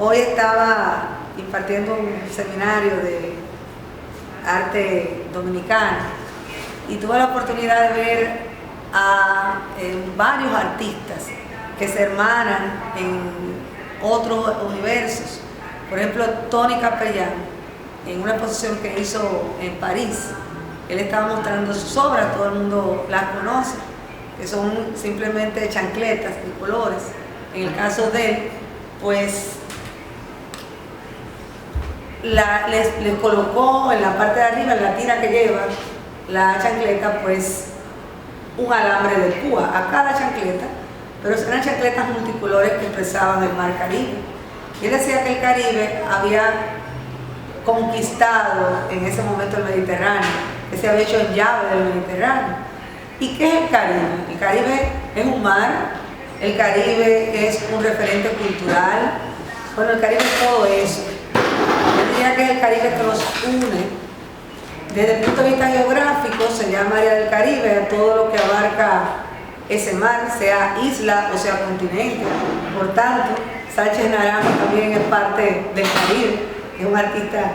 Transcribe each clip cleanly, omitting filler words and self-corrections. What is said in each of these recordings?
Hoy estaba impartiendo un seminario de arte dominicano y tuve la oportunidad de ver a varios artistas que se hermanan en otros universos. Por ejemplo, Tony Capellán, en una exposición que hizo en París, él estaba mostrando sus obras, todo el mundo las conoce, que son simplemente chancletas de colores. En el caso de él, pues les colocó en la parte de arriba, en la tira que lleva la chancleta, pues un alambre de púa a cada chancleta, pero eran chancletas multicolores que expresaban el mar Caribe. Y él decía que el Caribe había conquistado en ese momento el Mediterráneo, que se había hecho en llave del Mediterráneo. ¿Y qué es el Caribe? El Caribe es un mar, el Caribe es un referente cultural. Bueno, el Caribe es todo eso. Yo diría que es el Caribe que nos une. Desde el punto de vista geográfico se llama área del Caribe a todo lo que abarca ese mar, sea isla o sea continente. Por tanto, Sánchez Naranjo también es parte del Caribe, es un artista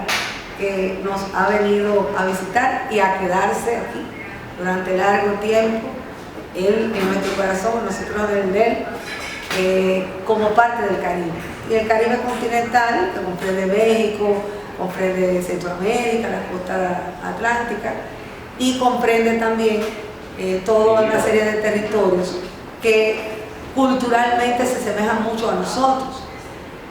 que nos ha venido a visitar y a quedarse aquí durante largo tiempo, él en nuestro corazón, nosotros en él, como parte del Caribe. Y el Caribe continental, que comprende México, comprende Centroamérica, la costa atlántica, y comprende también toda una serie de territorios que culturalmente se asemejan mucho a nosotros.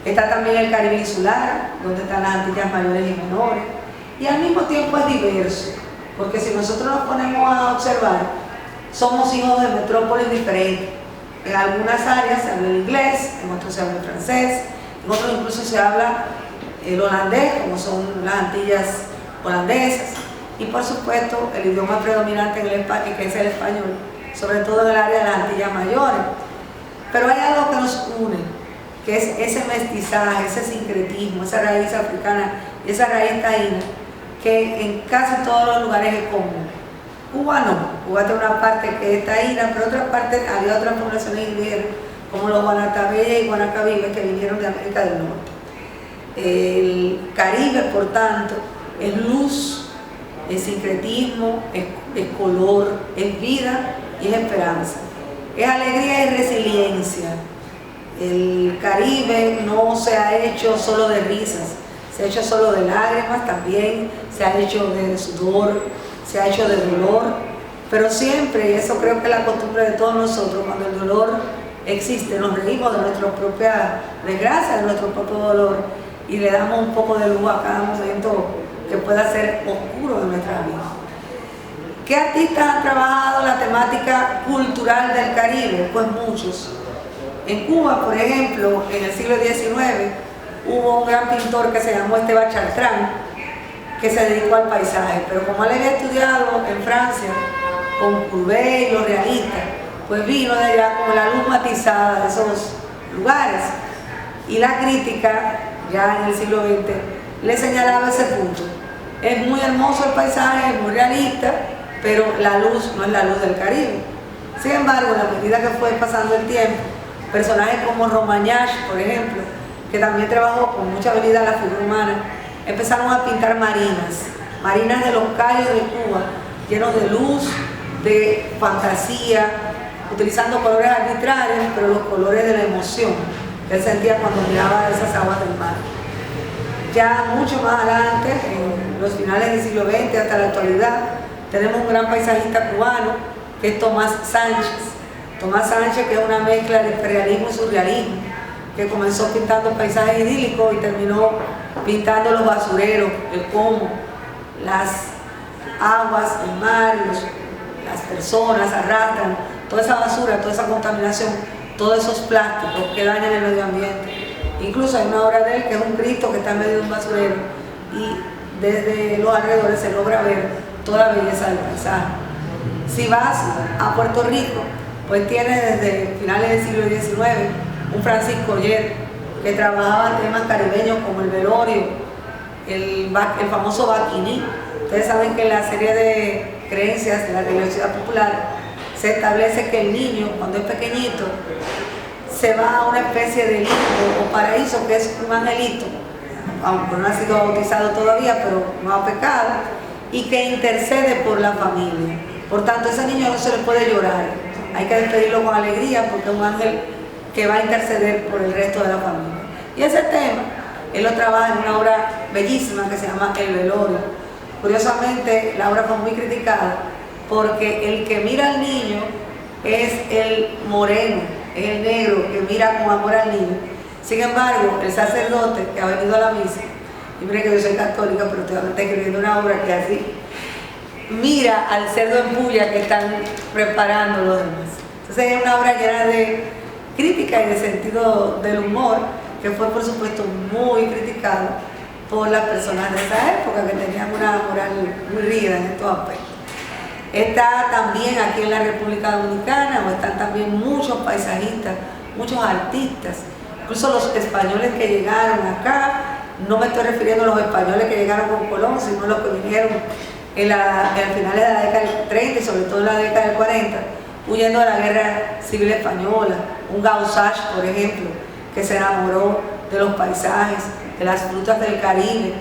Está también el Caribe insular, donde están las Antillas mayores y menores, y al mismo tiempo es diverso, porque si nosotros nos ponemos a observar, somos hijos de metrópolis diferentes. En algunas áreas se habla el inglés, en otros se habla el francés, en otros incluso se habla el holandés, como son las Antillas holandesas, y por supuesto el idioma predominante en el país, que es el español, sobre todo en el área de las Antillas mayores. Pero hay algo que nos une, que es ese mestizaje, ese sincretismo, esa raíz africana y esa raíz taína, que en casi todos los lugares es común. Cuba no, Cuba tiene una parte que es taína, pero otra parte había otras poblaciones indígenas, como los guanatabeyes y guanacabibes, que vinieron de América del Norte. El Caribe, por tanto, es luz, es sincretismo, es color, es vida y es esperanza. Es alegría y resiliencia. El Caribe no se ha hecho solo de risas, se ha hecho solo de lágrimas, también se ha hecho de sudor, se ha hecho de dolor, pero siempre, y eso creo que es la costumbre de todos nosotros, cuando el dolor existe, nos reímos de nuestra propia desgracia, de nuestro propio dolor, y le damos un poco de luz a cada momento que pueda ser oscuro de nuestra vida. ¿Qué artistas han trabajado la temática cultural del Caribe? Pues muchos. En Cuba, por ejemplo, en el siglo XIX, hubo un gran pintor que se llamó Esteban Chartrán, que se dedicó al paisaje, pero como él había estudiado en Francia con Courbet y los realistas, pues vino de allá con la luz matizada de esos lugares, y la crítica, ya en el siglo XX, le señalaba ese punto. Es muy hermoso el paisaje, es muy realista, pero la luz no es la luz del Caribe. Sin embargo, a la medida que fue pasando el tiempo, personajes como Romagnac, por ejemplo, que también trabajó con mucha habilidad la figura humana, empezaron a pintar marinas de los cayos de Cuba, llenos de luz, de fantasía, utilizando colores arbitrarios, pero los colores de la emoción que él sentía cuando miraba esas aguas del mar. Ya mucho más adelante, en los finales del siglo XX hasta la actualidad, tenemos un gran paisajista cubano, que es Tomás Sánchez. Tomás Sánchez, que es una mezcla de imperialismo y surrealismo, que comenzó pintando paisajes idílicos y terminó pintando los basureros, el cómo las aguas, el mar, las personas arrastran toda esa basura, toda esa contaminación, todos esos plásticos que dañan el medio ambiente. Incluso hay una obra de él que es un Cristo que está en medio de un basurero y desde los alrededores se logra ver toda la belleza del paisaje. Si vas a Puerto Rico, pues tienes desde finales del siglo XIX un Francisco Oller que trabajaba temas caribeños como el velorio, el famoso baquiní. Ustedes saben que en la serie de creencias de la religiosidad popular se establece que el niño, cuando es pequeñito, se va a una especie de limbo o paraíso, que es un angelito, aunque no ha sido bautizado todavía, pero no ha pecado, y que intercede por la familia. Por tanto, a ese niño no se le puede llorar, hay que despedirlo con alegría porque es un ángel que va a interceder por el resto de la familia. Y ese tema, él lo trabaja en una obra bellísima que se llama El Velorio. Curiosamente, la obra fue muy criticada porque el que mira al niño es el moreno, es el negro que mira con amor al niño. Sin embargo, el sacerdote que ha venido a la misa, y mire que yo soy católica, pero estoy escribiendo una obra que así mira al cerdo en puya que están preparando los demás. Entonces es una obra llena de crítica y de sentido del humor, que fue por supuesto muy criticado por las personas de esa época que tenían una moral muy rígida en estos aspectos. Está también aquí en la República Dominicana, o están también muchos paisajistas, muchos artistas, incluso los españoles que llegaron acá. No me estoy refiriendo a los españoles que llegaron con Colón, sino a los que vinieron en finales de la década del 30 y sobre todo en la década del 40, huyendo de la guerra civil española. Un Gausach, por ejemplo, que se enamoró de los paisajes, de las frutas del Caribe,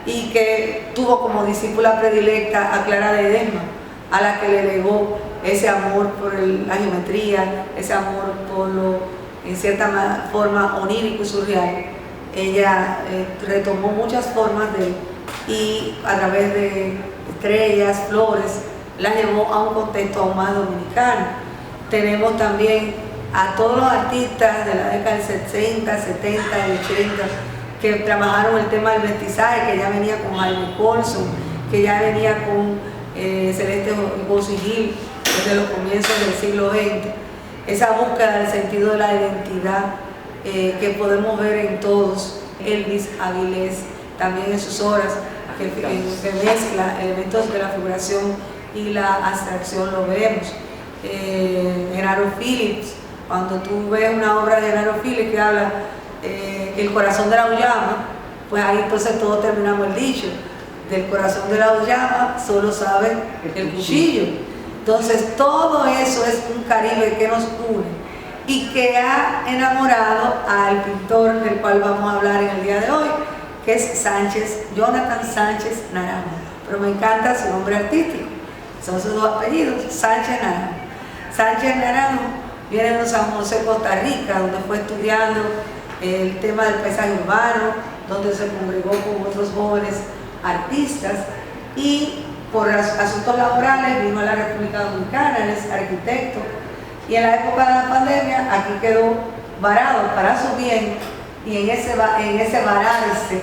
y que tuvo como discípula predilecta a Clara Ledesma, a la que le legó ese amor por la geometría, ese amor por lo, en cierta forma, onírico y surreal. Ella retomó muchas formas y a través de estrellas, flores, las llevó a un contexto aún más dominicano. Tenemos también a todos los artistas de la década del 60, 70 y 80 que trabajaron el tema del mestizaje, que ya venía con Jaime Colson, que ya venía con Celeste José Gil desde los comienzos del siglo XX. Esa búsqueda del sentido de la identidad que podemos ver en todos. Elvis Avilés también en sus obras, que mezcla elementos de la figuración y la abstracción, lo vemos. Genaro Phillips, cuando tú ves una obra de Genaro Phillips que habla el corazón de la Ullama, pues ahí entonces todos terminamos el dicho: del corazón de la Ullama solo sabe el cuchillo. Entonces todo eso es un Caribe que nos une y que ha enamorado al pintor del cual vamos a hablar en el día de hoy, que es Jonathan Sánchez Naranjo. Pero me encanta su nombre artístico, son sus dos apellidos, Sánchez Naranjo. Sánchez Naranjo viene de San José, Costa Rica, donde fue estudiando el tema del paisaje urbano, donde se congregó con otros jóvenes artistas, y por asuntos laborales vino a la República Dominicana. Él es arquitecto, y en la época de la pandemia aquí quedó varado para su bien, y en ese vararse,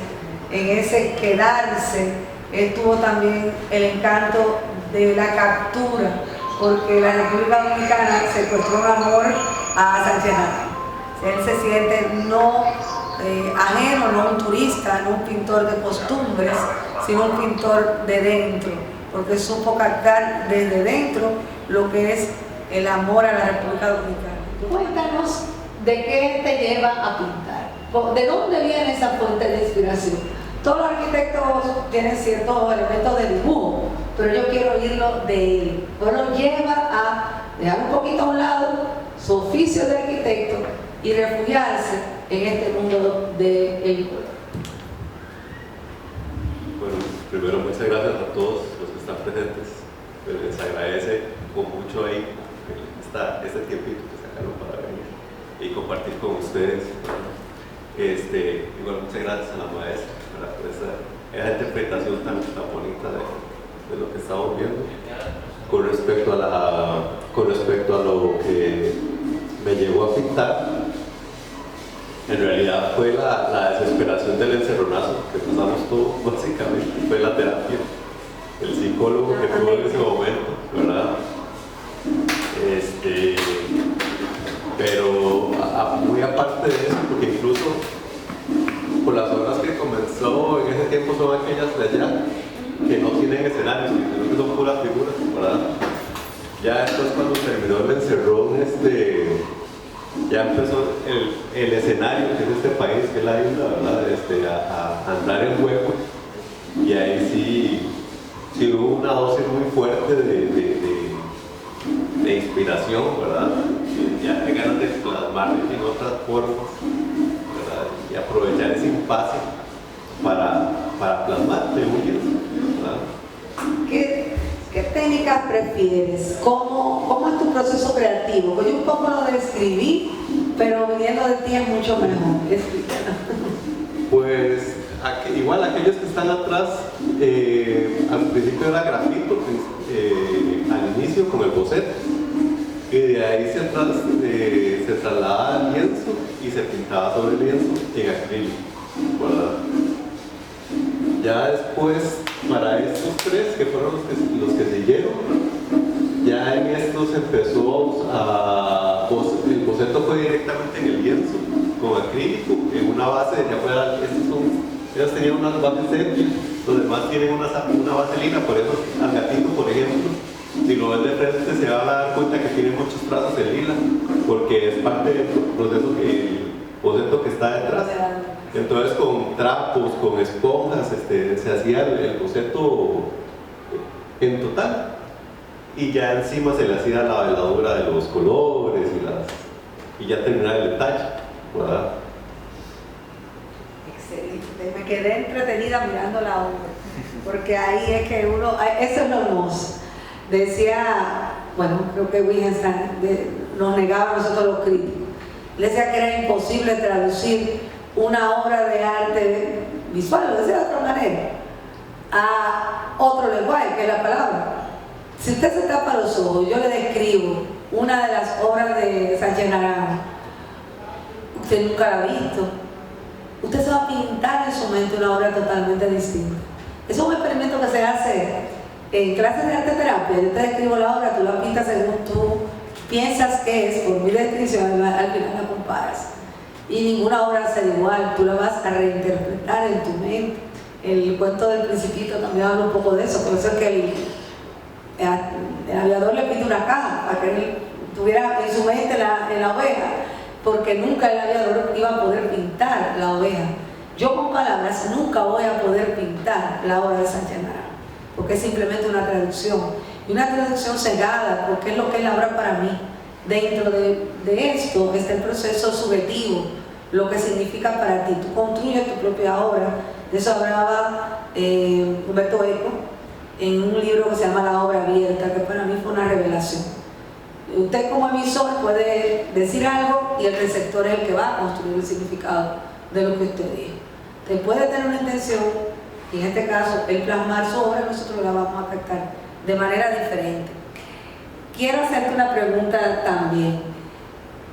en ese quedarse, tuvo también el encanto de la captura, porque la República Dominicana secuestró un amor a Sánchez Naranjo. Él se siente no ajeno, no un turista, no un pintor de costumbres, sino un pintor de dentro, porque supo captar desde dentro lo que es el amor a la República Dominicana. Cuéntanos de qué te lleva a pintar, de dónde viene esa fuente de inspiración. Todos los arquitectos tienen ciertos elementos de dibujo, pero yo quiero oírlo de él. Pues lo lleva a dejar un poquito a un lado su oficio de arquitecto y refugiarse en este mundo del color. Bueno, primero muchas gracias a todos los que están presentes. Les agradece con mucho ahí este tiempito que sacaron para venir y compartir con ustedes. Igual muchas gracias a la maestra por esa interpretación tan bonita de lo que estamos viendo. Con respecto a lo que me llevó a pintar, en realidad fue la desesperación del encerronazo que pasamos todos, básicamente. Fue la terapia, el psicólogo que tuvo en ese momento, ¿verdad? Pero muy aparte de eso, porque incluso por las obras que comenzó en ese tiempo son aquellas de allá que no tienen escenarios, sino que son puras figuras, ¿verdad? Ya después, cuando terminó el encerrón, ya empezó el escenario, que es este país, que es la isla, ¿verdad? A andar en juego, y ahí sí hubo una dosis muy fuerte de inspiración, ¿verdad? Ya de ganas de plasmar plasmar en otras formas, ¿verdad? Y aprovechar ese impasse para plasmar en un lienzo, ¿verdad? ¿Qué técnicas prefieres? ¿Cómo es tu proceso creativo? Pues yo un poco lo describí, pero viniendo de ti es mucho mejor. Explícanos. Pues igual aquellos que están atrás, al principio era grafito, al inicio con el boceto, y de ahí se trasladaba al lienzo y se pintaba sobre el lienzo en acrílico, ¿verdad? Ya después, para estos tres, que fueron los que siguieron, ya en estos empezó el boceto fue directamente en el lienzo, con acrílico, en una base, ya fuera, ellos tenían unas bases sepias, los demás tienen una base lila, por eso al gatito, por ejemplo, si lo ves de frente se va a dar cuenta que tiene muchos trazos en lila, porque es parte del proceso el boceto que está detrás. Entonces con trapos, con esponjas, se hacía el boceto en total, y ya encima se le hacía la veladura de los colores y ya terminaba el detalle, ¿verdad? Excelente, me quedé entretenida mirando la obra, porque ahí es que eso es lo hermoso. Decía, bueno, creo que Wittgenstein nos negaba a nosotros los críticos, le decía que era imposible traducir una obra de arte visual, lo decía de otra manera, a otro lenguaje, que es la palabra. Si usted se tapa los ojos, yo le describo una de las obras de Sánchez Naranjo, usted nunca la ha visto, usted se va a pintar en su mente una obra totalmente distinta. Es un experimento que se hace en clases de arte terapia. Yo te describo la obra, tú la pintas según tú piensas que es, por mi descripción, al final la comparas. Y ninguna obra será igual, tú la vas a reinterpretar en tu mente. El cuento del Principito también habla un poco de eso, por eso es que el aviador le pide una caja para que él tuviera en su mente la oveja, porque nunca el aviador iba a poder pintar la oveja. Yo con palabras nunca voy a poder pintar la obra de Sánchez Naranjo, porque es simplemente una traducción, y una traducción cegada, porque es lo que es la obra para mí. Dentro de esto está el proceso subjetivo, lo que significa para ti. Tú construyes tu propia obra. De eso hablaba Humberto Eco en un libro que se llama La Obra Abierta, que para mí fue una revelación. Usted como emisor puede decir algo y el receptor es el que va a construir el significado de lo que usted dijo. Usted puede tener una intención, y en este caso el plasmar su obra, nosotros la vamos a captar de manera diferente. Quiero hacerte una pregunta también.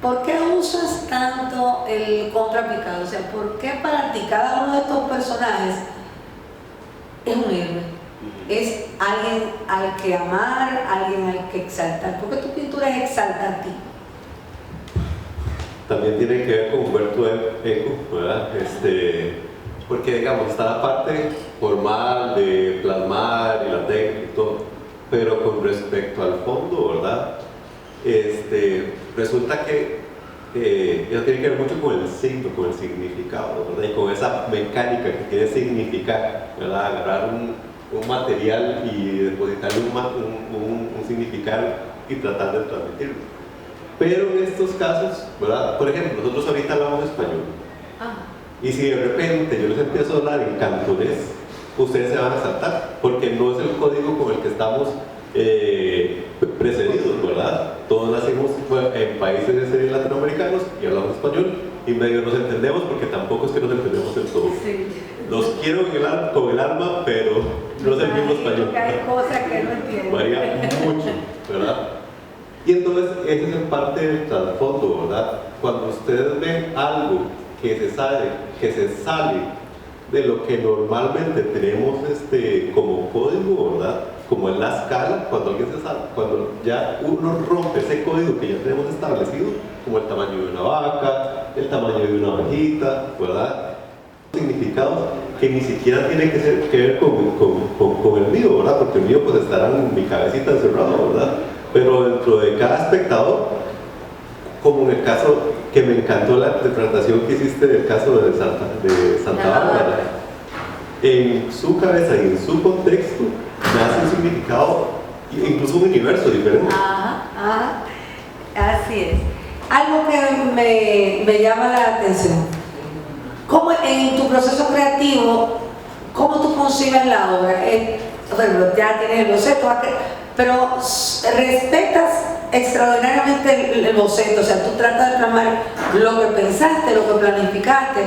¿Por qué usas tanto el contrapicado? O sea, ¿por qué para ti cada uno de estos personajes es un héroe? ¿Es alguien al que amar, alguien al que exaltar? ¿Por qué tu pintura es exaltativa? También tiene que ver con Humberto Eco, ¿verdad? Porque digamos, está la parte formal de plasmar y la técnica y todo, pero con respecto al fondo, ¿verdad? Resulta que eso tiene que ver mucho con el signo, con el significado, ¿verdad? Y con esa mecánica que quiere significar, ¿verdad? Agarrar un material y depositarle un significado y tratar de transmitirlo. Pero en estos casos, ¿verdad? Por ejemplo, nosotros ahorita hablamos español. Y si de repente yo les empiezo a hablar en cantonés, ustedes se van a saltar, porque no es el código con el que estamos precedidos, ¿verdad? Todos nacimos en países latinoamericanos y hablamos español y medio nos entendemos, porque tampoco es que nos entendemos del todo. Sí. Los quiero con el alma, pero no es el mismo español. Hay cosas que no entiendo. Varía mucho, ¿verdad? Y entonces ese es en parte del trasfondo, ¿verdad? Cuando ustedes ven algo que se sale de lo que normalmente tenemos como código, ¿verdad? Como en la escala, cuando ya uno rompe ese código que ya tenemos establecido, como el tamaño de una vaca, el tamaño de una ovejita, ¿verdad? Significados que ni siquiera tienen que ver con el mío, ¿verdad? Porque el mío pues estará en mi cabecita encerrado, ¿verdad? Pero dentro de cada espectador, como en el caso que me encantó la interpretación que hiciste del caso de Santa Bárbara, en su cabeza y en su contexto nace un significado, incluso un universo diferente. Ajá, así es. Algo que me llama la atención, ¿cómo en tu proceso creativo, cómo tú concibes la obra? Bueno, ya tienes el boceto, pero respetas extraordinariamente el boceto, o sea, tú tratas de plasmar lo que pensaste, lo que planificaste,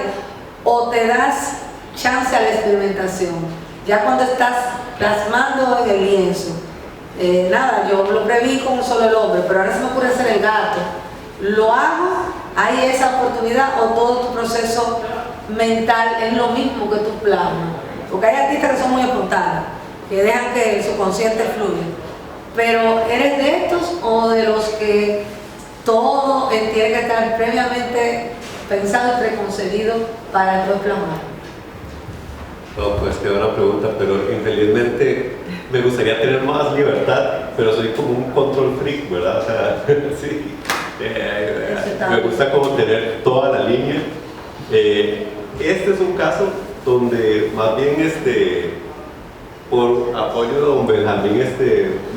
o te das chance a la experimentación, ya cuando estás plasmando en el lienzo. Nada, yo lo preví con solo el hombre, pero ahora se me ocurre hacer el gato. ¿Lo hago? ¿Hay esa oportunidad o todo tu proceso mental es lo mismo que tú plasmas? Porque hay artistas que son muy espontáneos, que dejan que el subconsciente fluya. Pero ¿eres de estos o de los que todo tiene que estar previamente pensado y preconcebido para después plasmar? No, pues qué buena pregunta, pero infelizmente me gustaría tener más libertad, pero soy como un control freak, ¿verdad? O sea, sí. Me gusta como tener toda la línea. Este es un caso donde más bien por apoyo de don Benjamín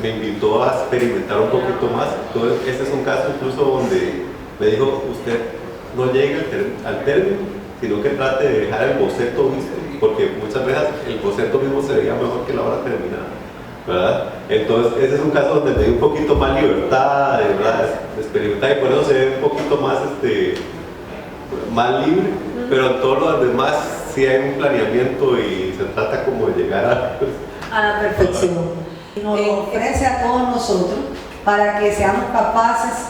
me invitó a experimentar un poquito más. Entonces este es un caso incluso donde me dijo, usted no llega al término, sino que trate de dejar el boceto visto, porque muchas veces el boceto mismo se veía mejor que la obra terminada, ¿verdad? Entonces ese es un caso donde me di un poquito más libertad, ¿verdad? De experimentar, y por eso se ve un poquito más, más libre, pero en todo lo demás sí hay un planeamiento y se trata como de llegar a la perfección. Nos ofrece a todos nosotros para que seamos capaces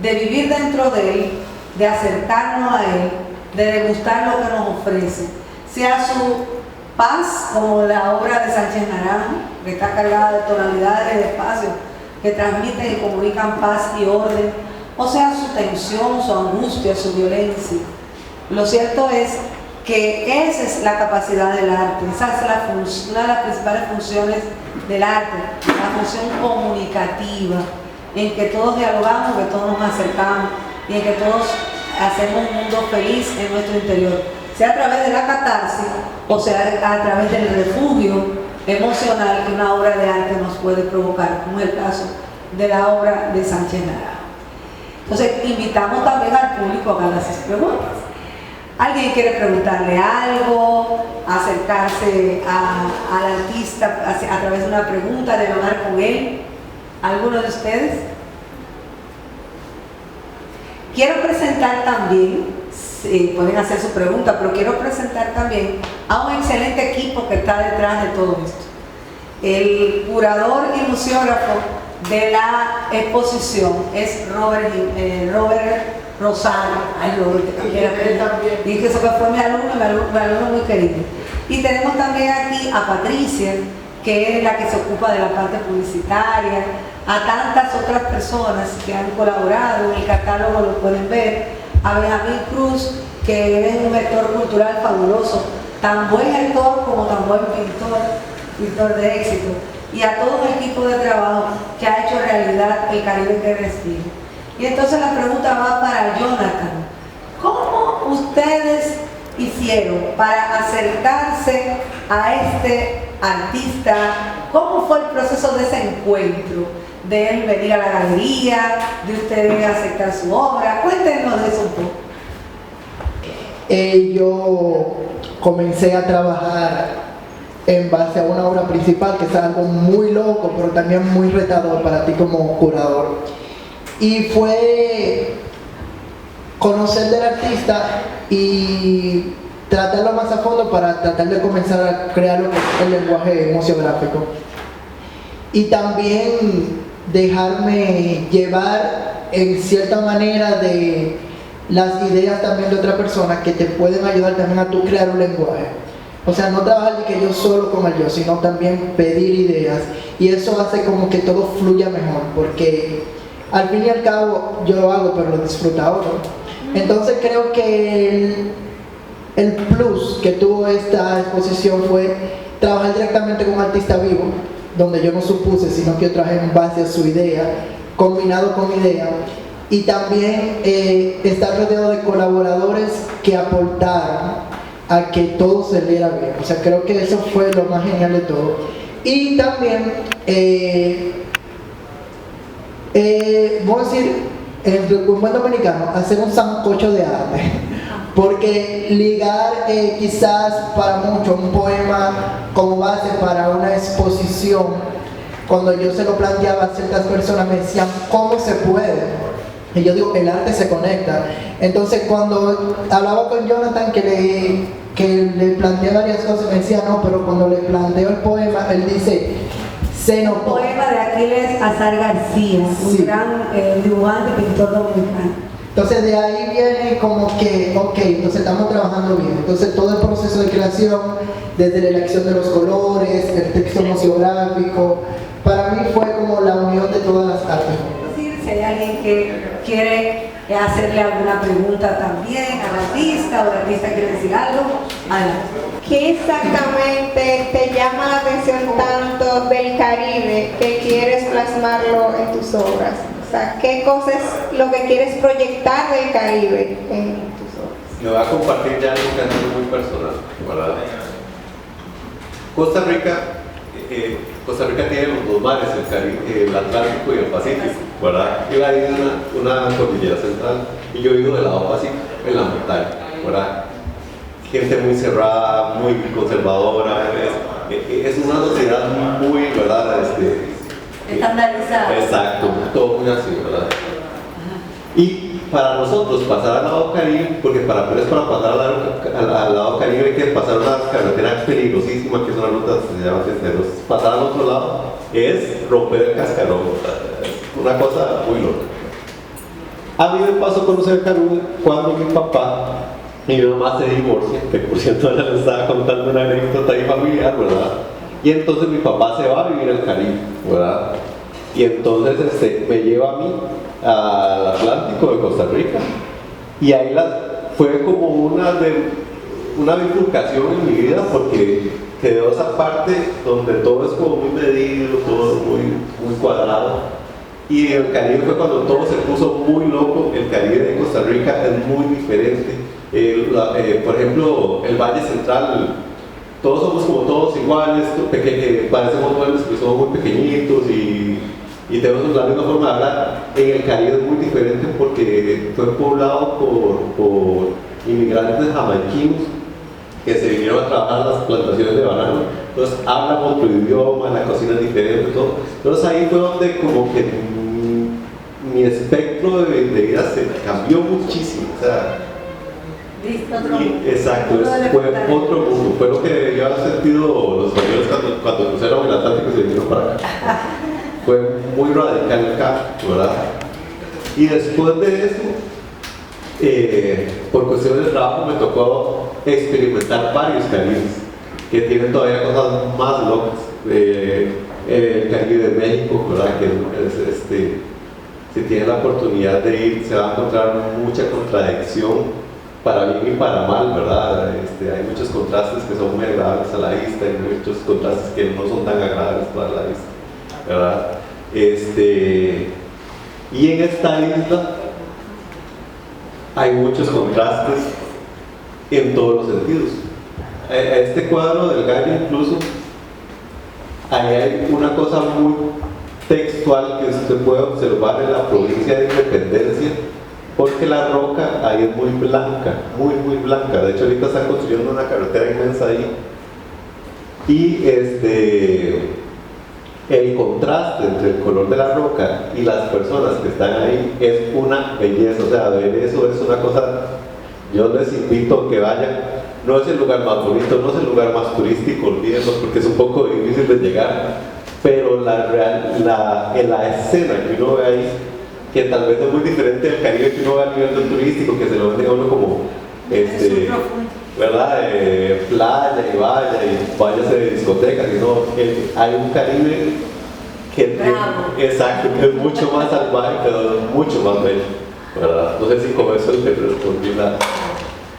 de vivir dentro de él, de acercarnos a él, de degustar lo que nos ofrece, sea su paz, como la obra de Sánchez Naranjo, que está cargada de tonalidades de espacio que transmiten y comunican paz y orden, o sea su tensión, su angustia, su violencia. Lo cierto es que esa es la capacidad del arte, esa es una de las principales funciones del arte, la función comunicativa, en que todos dialogamos, que todos nos acercamos y en que todos hacemos un mundo feliz en nuestro interior, sea a través de la catarsis o sea a través del refugio emocional que una obra de arte nos puede provocar, como es el caso de la obra de Sánchez Naranjo. Entonces invitamos también al público a que haga sus preguntas. ¿Alguien quiere preguntarle algo, acercarse al artista a través de una pregunta, dialogar con él? ¿Alguno de ustedes? Quiero presentar también, pueden hacer su pregunta, pero quiero presentar también a un excelente equipo que está detrás de todo esto. El curador y museógrafo de la exposición es Robert Rosario. Ay, Robert, dije eso que fue mi alumno muy querido. Y tenemos también aquí a Patricia, que es la que se ocupa de la parte publicitaria, a tantas otras personas que han colaborado, en el catálogo lo pueden ver, a Benjamín Cruz, que es un gestor cultural fabuloso, tan buen gestor como tan buen pintor de éxito, y a todo un equipo de trabajo que ha hecho realidad el Caribe que respira. Y entonces la pregunta va para Jonathan. ¿Cómo ustedes hicieron para acercarse a este artista? ¿Cómo fue el proceso de ese encuentro? De él venir a la galería, de ustedes aceptar su obra. Cuéntenos de eso un poco. Yo comencé a trabajar en base a una obra principal, que es algo muy loco, pero también muy retador para ti como curador. Y fue conocer del artista y tratarlo más a fondo para tratar de comenzar a crear lo que es el lenguaje museográfico. Y también dejarme llevar en cierta manera de las ideas también de otra persona que te pueden ayudar también a tú crear un lenguaje. O sea, no trabajar de que yo solo con el yo, sino también pedir ideas. Y eso hace como que todo fluya mejor, porque al fin y al cabo yo lo hago, pero lo disfruta otro. Entonces creo que el plus que tuvo esta exposición fue trabajar directamente con un artista vivo, donde yo no supuse, sino que yo trabajé en base a su idea, combinado con mi idea, y también estar rodeado de colaboradores que aportaron a que todo se viera bien. O sea, creo que eso fue lo más genial de todo. Y también, voy a decir, en un buen dominicano, hacer un sancocho de arte. Porque ligar quizás para muchos un poema como base para una exposición, cuando yo se lo planteaba a ciertas personas me decían, ¿cómo se puede? Y yo digo, el arte se conecta. Entonces cuando hablaba con Jonathan que le planteé varias cosas, me decía, no, pero cuando le planteo el poema, él dice, se notó. Poema de Aquiles Azar García, Sí. un gran dibujante, pintor dominicano. Entonces de ahí viene como que, ok, entonces estamos trabajando bien. Entonces todo el proceso de creación, desde la elección de los colores, el texto museográfico, para mí fue como la unión de todas las artes. Si hay alguien que quiere hacerle alguna pregunta también al artista o el artista quiere decir algo, adelante. ¿Qué exactamente te llama la atención tanto del Caribe que quieres plasmarlo en tus obras? O sea, ¿qué cosa es lo que quieres proyectar del Caribe en tus obras? Le voy a compartir ya algo que es muy personal, ¿verdad? Costa Rica tiene los dos mares, el Atlántico y el Pacífico, ¿verdad? Y ahí hay una cordillera central y yo vivo del lado Pacífico, en la montaña, ¿verdad? Gente muy cerrada, muy conservadora, es una sociedad muy, ¿verdad? Estandarizada. Exacto, todo muy así, ¿verdad? Y para nosotros pasar al lado Caribe, porque para pasar al lado Caribe hay que pasar una carretera peligrosísima, que es una ruta que se llama Cisneros. Pasar al otro lado es romper el cascarón, es una cosa muy loca. A mí me pasó a conocer el Caribe cuando mi papá y mi mamá se divorcian, que por cierto ahora les estaba contando una anécdota ahí familiar, ¿verdad? Y entonces mi papá se va a vivir al Caribe, ¿verdad? Y entonces me lleva a mí al Atlántico de Costa Rica y ahí fue como una bifurcación en mi vida porque quedó esa parte donde todo es como muy medido, todo muy cuadrado, y el Caribe fue cuando todo se puso muy loco. El Caribe de Costa Rica es muy diferente. Por ejemplo, el Valle Central, todos somos como todos iguales, parecemos duendes que somos muy pequeñitos y tenemos la misma forma de hablar. En el Caribe es muy diferente porque fue poblado por inmigrantes jamaiquinos que se vinieron a trabajar en las plantaciones de banano. Entonces hablan otro idioma, la cocina es diferente, todo. Entonces ahí fue donde como que mi espectro de vida se cambió muchísimo. O sea, exacto, fue otro mundo. Fue lo que yo había sentido los españoles cuando cruzaron el Atlántico y se vinieron para acá. Fue muy radical el cambio, ¿verdad? Y después de eso, por cuestiones de trabajo me tocó experimentar varios Caribes que tienen todavía cosas más locas. El Caribe de México, ¿verdad? Que si tienen la oportunidad de ir, se va a encontrar mucha contradicción para bien y para mal, ¿verdad? Hay muchos contrastes que son muy agradables a la vista y muchos contrastes que no son tan agradables para la vista, ¿verdad? Y en esta isla hay muchos contrastes en todos los sentidos. Este cuadro del gallo incluso, ahí hay una cosa muy textual que se puede observar en la provincia de Independencia, porque la roca ahí es muy blanca, muy blanca. De hecho ahorita están construyendo una carretera inmensa ahí y el contraste entre el color de la roca y las personas que están ahí es una belleza. O sea, ver eso es una cosa. Yo les invito a que vayan. No es el lugar más bonito, no es el lugar más turístico, olvídenlo, porque es un poco difícil de llegar, pero la escena que uno ve ahí, que tal vez es muy diferente del Caribe que uno ve a nivel turístico, que se lo vende a uno como ¿verdad? Playa y vaya de discotecas, sino hay un Caribe que exacto, que es mucho más salvaje, pero es mucho más bello, ¿verdad? No sé si con eso le respondí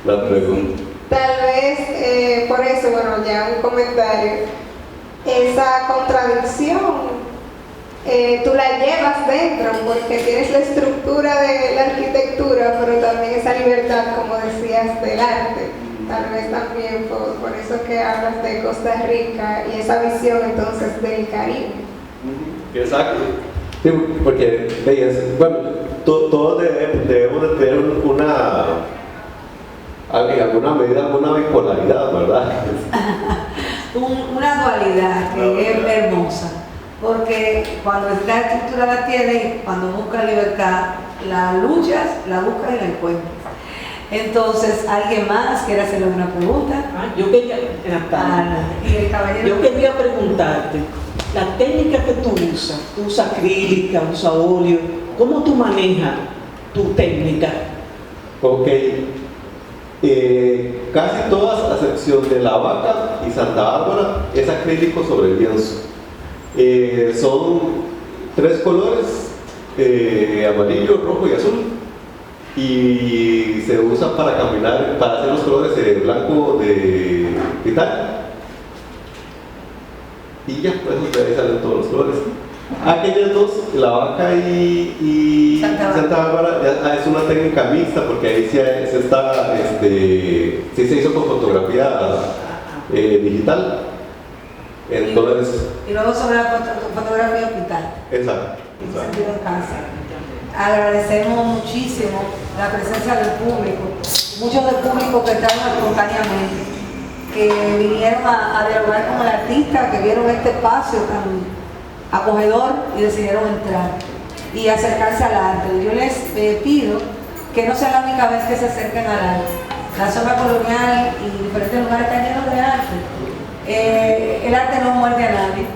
la pregunta. Tal vez, por eso, bueno, ya un comentario, esa contradicción tú la llevas dentro porque tienes la estructura de la arquitectura, pero también esa libertad, como decías, del arte. Tal vez también por eso que hablas de Costa Rica y esa visión entonces del Caribe. Exacto. Sí, porque bueno, todos debemos de tener en alguna medida, una bipolaridad, ¿verdad? Una dualidad que es hermosa, porque cuando esta estructura la tiene y cuando busca libertad, la luchas, la buscas y la encuentras. Entonces, ¿alguien más quiere hacerle una pregunta? Yo quería, y el caballero. Yo quería preguntarte, la técnica que tú usas acrílica, usas óleo, ¿cómo tú manejas tu técnica? Ok. Casi todas, a excepción de La Vaca y Santa Bárbara, es acrílico sobre lienzo. Son 3 colores, amarillo, rojo y azul, y se usa para caminar, para hacer los colores blanco de Italia. Y ya, pues de ahí salen todos los colores. Aquellas dos, La Vaca y Santa Bárbara, es una técnica mixta, porque ahí sí se hizo con fotografía digital. Entonces, y luego sobre la fotografía hospital. Exacto. Sentido en casa. Agradecemos muchísimo la presencia del público, muchos del público que entraron espontáneamente, que vinieron a dialogar con el artista, que vieron este espacio tan acogedor y decidieron entrar y acercarse al arte. Yo les pido que no sea la única vez que se acerquen al arte. La zona colonial y diferentes lugares están llenos de arte. El arte no muerde a nadie,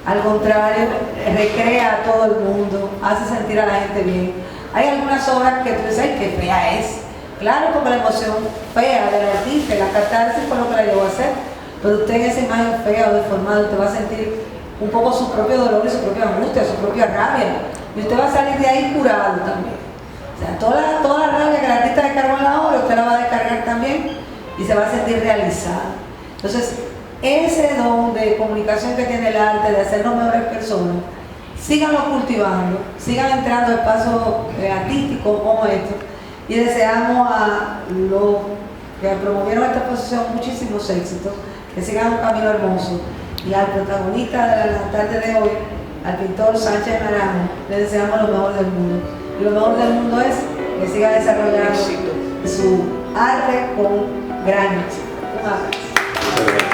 al contrario, recrea a todo el mundo, hace sentir a la gente bien. Hay algunas obras que tú dices, ¡ay, qué fea es! Claro, porque la emoción fea del artista, la catarsis fue lo que la llevó a hacer, pero usted en esa imagen fea o deformada, usted va a sentir un poco su propio dolor y su propia angustia, su propia rabia, y usted va a salir de ahí curado también. O sea, toda la rabia que el artista descargó en la obra, usted la va a descargar también y se va a sentir realizado. Entonces, ese don de comunicación que tiene el arte, de hacernos mejores personas, síganlo cultivando, sigan entrando a espacios artísticos como estos, y deseamos a los que promovieron esta exposición muchísimos éxitos, que sigan un camino hermoso. Y al protagonista de la tarde de hoy, al pintor Sánchez Naranjo, le deseamos lo mejor del mundo. Y lo mejor del mundo es que siga desarrollando su arte con gran éxito. Un abrazo.